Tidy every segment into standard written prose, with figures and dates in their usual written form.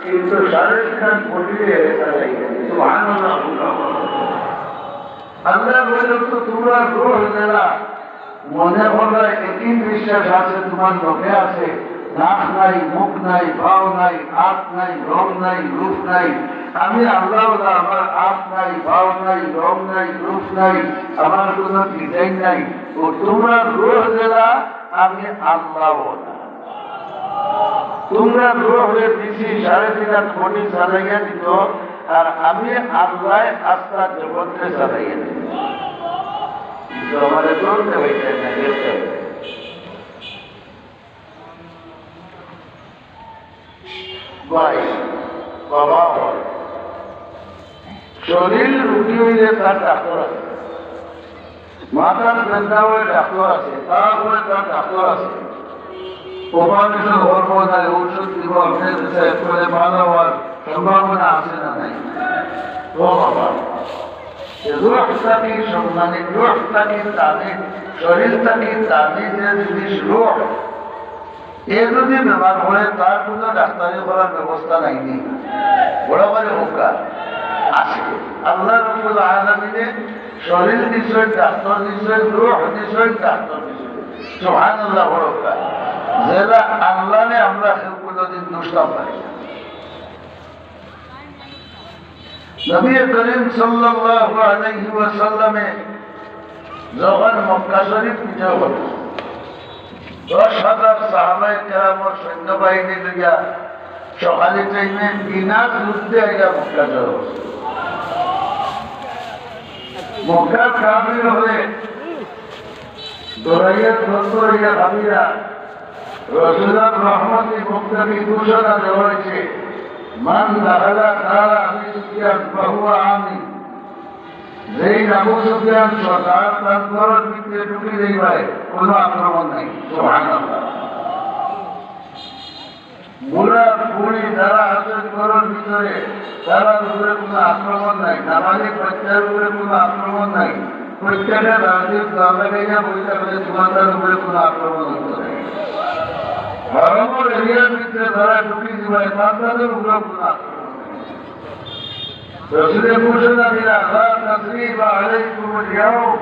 কিন্তু শারীরিক খান ঘটিয়ে আল্লাহ বললেন তো তোমরা রোহ দেলা মনে হলো একই বিশ্বাস আছে তোমার লোকে আছে নাক নাই মুখ নাই ভাও নাই হাত নাই রং নাই রূপ নাই আমি আল্লাহ আমার হাত নাই ভাও নাই রং নাই রূপ নাই আমার কোনো ডিজাইন নাই ও তোমরা রোহ দেলা আমি আল্লাহ তোমরা রোহে দিছি 3.5 কোটি চালাইয়া দিত আর আমি আল্লাহ আস্থা জগতে চালাইয়া দিত আমাদের চলতে হইতে না দেখতে ভাই বাবা শরীর রুগী হইলে তার ডাক্তার আছে মাথার ব্যথা হয়ে ডাক্তার আছে তারপরে তার ডাক্তার আছে অপারেশন হওয়ার পর তাহলে ঔষধ দিব করে ভালো হওয়ার সম্ভাবনা আছে না নাই ও বাবা রুহটাকে সম্মানে রুহটাকে তাদের শরীরটাকে তাদের যে জিনিস রুহ এ যদি ব্যবহার করে তার কোনো ডাক্তারি করার ব্যবস্থা নাইনি বড় করে হোকা আছে আল্লাহ রাব্বুল আলামিনে শরীর নিশ্চয় ডাক্তার নিশ্চয় রুহ নিশ্চয় ডাক্তার নিশ্চয় সুবহানাল্লাহ বড় হোকা যেটা আল্লাহরে আমরা কোনদিন দুষ্টাম পারি না নবী করিম সাল্লাল্লাহু আলাইহি ওয়াসাল্লামে যখন মক্কা শরীফ বিজয় হল 10,000 সাহাবায়ে কেরামের সৈন্যবাহিনী লইয়া সকালে টাইমে বিনা যুদ্ধে আইয়া মক্কা জয় হল মক্কার কাফির হলে দৌড়াইয়া দৌড়াইয়া ভাবিরা রসুলার রহমতি মুক্তাকে ঘোষণা দেওয়া হয়েছে মান দাহালা তারা আবু সুফিয়ান বহুয়া আমি যেই আবু সুফিয়ান সরকার তার ঘরের ভিতরে ঢুকে যাইবায় কোনো আক্রমণ নাই সুবহানাল্লাহ বুড়া বুড়ি যারা আছেন ঘরের ভিতরে তার উপরে কোনো আক্রমণ নাই নাবালিক বাচ্চার উপরে কোনো আক্রমণ নাই প্রত্যেকটা রাজ্যের দরজা গাইয়া বইটা বলে তোমাদের উপরে কোনো আক্রমণ হতে নাই ধর্মের এরিয়ার ভিতরে যারা ঢুকে দিবায় তাদের উপরে কোনো আক্রমণ রসুলের ঘোষণা দিলা আল্লাহ তাসরিফ আলাইকুম আল-ইয়াউম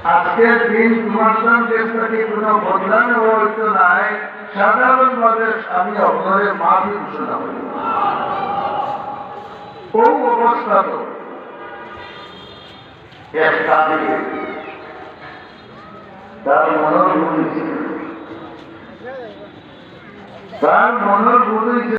আজকের দিন তোমার দেশ থেকে কোনো বদলানো হইতো নাই সাধারণভাবে আমি অপরের মাফি ঘোষণা করি ও অবস্থা তো তার মনোর বুঝেছে তার মনোর বুঝেছে